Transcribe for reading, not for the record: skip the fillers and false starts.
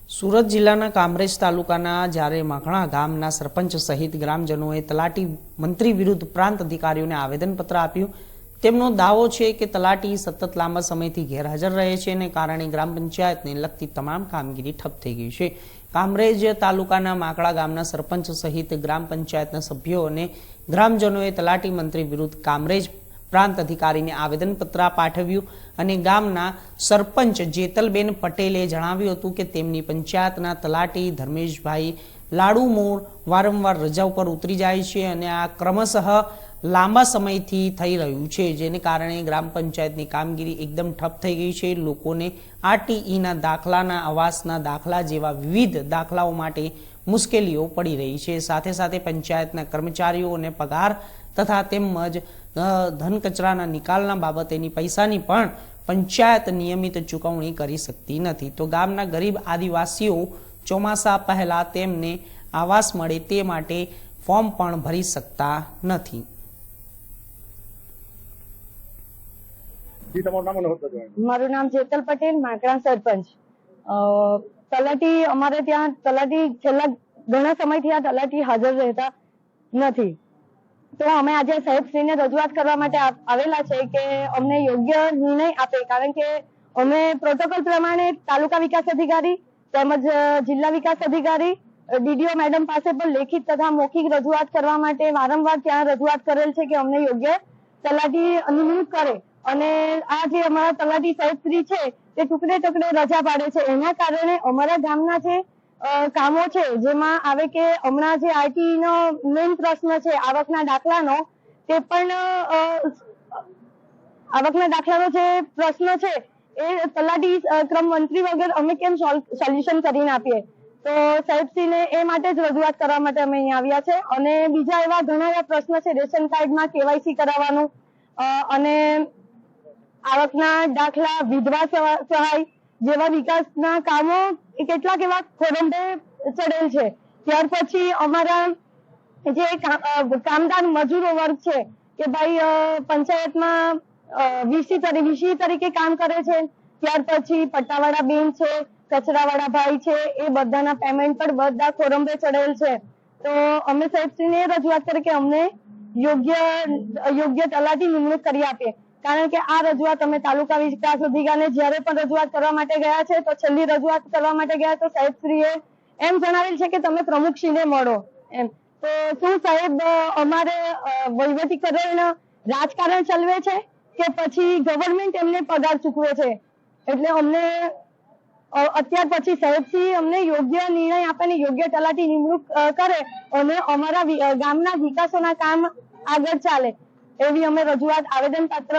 સુરત જિલ્લાના કામરેજ તાલુકાના જ્યારે માખણા ગામના સરપંચ સહિત ગ્રામજનોએ તલાટી મંત્રી વિરુદ્ધ પ્રાંત અધિકારીઓને આવેદનપત્ર આપ્યું। તેમનો દાવો છે કે તલાટી સતત લાંબા સમયથી ગેરહાજર રહે છે અને કારણે ગ્રામ પંચાયતને લગતી તમામ કામગીરી ઠપ થઈ ગઈ છે। કામરેજ તાલુકાના માખણા ગામના સરપંચ સહિત ગ્રામ પંચાયતના સભ્યો અને ગ્રામજનોએ તલાટી મંત્રી વિરુદ્ધ કામરેજ પ્રાંત અધિકારીને આવેદનપત્ર પાઠવ્યું અને ગામના સરપંચ જેતલબેન પટેલે જણાવ્યું હતું કે તેમની પંચાયતના તલાટી ધર્મેશભાઈ લાડુમોર વારંવાર રજા ઉપર ઉતરી જાય છે અને આ ક્રમશઃ લાંબા સમયથી થઈ રહ્યું છે, જેને કારણે ગ્રામ પંચાયતની કામગીરી એકદમ ઠપ થઈ ગઈ છે। લોકોને આરટીઈના દાખલાના આવાસના દાખલા જેવા વિવિધ દાખલાઓ માટે મુશ્કેલીઓ પડી રહી છે। સાથે સાથે પંચાયતના કર્મચારીઓને પગાર તથા તેમજ ધન કચરાના નિકાલના બાબતેની પૈસાની પણ પંચાયત નિયમિત ચૂકવણી કરી શકતી નથી। તો ગામના ગરીબ આદિવાસીઓ ચોમાસા પહેલા તેમને આવાસ મળે તે માટે ફોર્મ પણ ભરી શકતા નથી। મારું નામ જેતલ પટેલ, માકડા સરપંચ। તલાટી અમારે ત્યાં તલાટી છેલ્લા ઘણા સમયથી આ તલાટી હાજર રહેતા નથી, તો અમે આજે સાહેબશ્રીને રજૂઆત કરવા માટે આવેલા છે કે અમને યોગ્ય નિર્ણય આપે, કારણ કે અમે પ્રોટોકોલ પ્રમાણે તાલુકા વિકાસ અધિકારી તેમજ જિલ્લા વિકાસ અધિકારી ડીડીઓ મેડમ પાસે પણ લેખિત તથા મૌખિક રજૂઆત કરવા માટે વારંવાર ત્યાં રજૂઆત કરેલ છે કે અમને યોગ્ય તલાટી નિમણૂક કરે। અને આ જે અમારા તલાટી સાહેબશ્રી છે તે ટુકડે ટુકડે રજા પાડે છે, એના કારણે અમારા ગામના જે કામો છે જેમાં આવે કે હમણાં જે આરટીઈ નો મેઇન પ્રશ્ન છે આવકના દાખલાનો, તે પણ આવકના દાખલાનો જે પ્રશ્ન છે એ તલાટી ક્રમ મંત્રી વગર અમે કેમ સોલ્યુશન કરીને આપીએ? તો સાહેબશ્રીને એ માટે જ રજૂઆત કરવા માટે અમે અહીંયા આવ્યા છે। અને બીજા એવા ઘણા એવા પ્રશ્ન છે, રેશન કાર્ડમાં કેવાયસી કરાવવાનું અને આવકના દાખલા, વિધવા સહાય જેવા વિકાસના કામો કેટલાક એવા ખોરંભે ચડેલ છે। ત્યાર પછી અમારા જે કામદાર મજૂરો વર્ગ છે કે ભાઈ પંચાયતમાં વીસી તરીકે કામ કરે છે, ત્યાર પછી પટ્ટાવાળા બેન છે, કચરાવાળા ભાઈ છે, એ બધાના પેમેન્ટ પર બધા ખોરંભે ચડેલ છે। તો અમે સાહેબશ્રીને રજૂઆત કરી કે અમને યોગ્ય તલાટી નિમણૂક કરી આપે, કારણ કે આ રજૂઆત અમે તાલુકા વિકાસ અધિકારીને જ્યારે પણ રજૂઆત કરવા માટે ગયા છે, તો છેલ્લી રજૂઆત કરવા માટે ગયા તો સાહેબશ્રીએ એમ જણાવેલ છે કે તમે પ્રમુખશ્રીને મળો એમ। તો શું સાહેબ અમારે વહીવટીકરણ રાજકારણ ચલાવે છે કે પછી ગવર્મેન્ટ એમને પગાર ચૂકવે છે? એટલે અમને અત્યાર પછી સાહેબશ્રી અમને યોગ્ય નિર્ણય આપે ને યોગ્ય તલાટી નિમણૂક કરે અને અમારા ગામના વિકાસોના કામ આગળ ચાલે એવી અમે રજૂઆત આવેદનપત્ર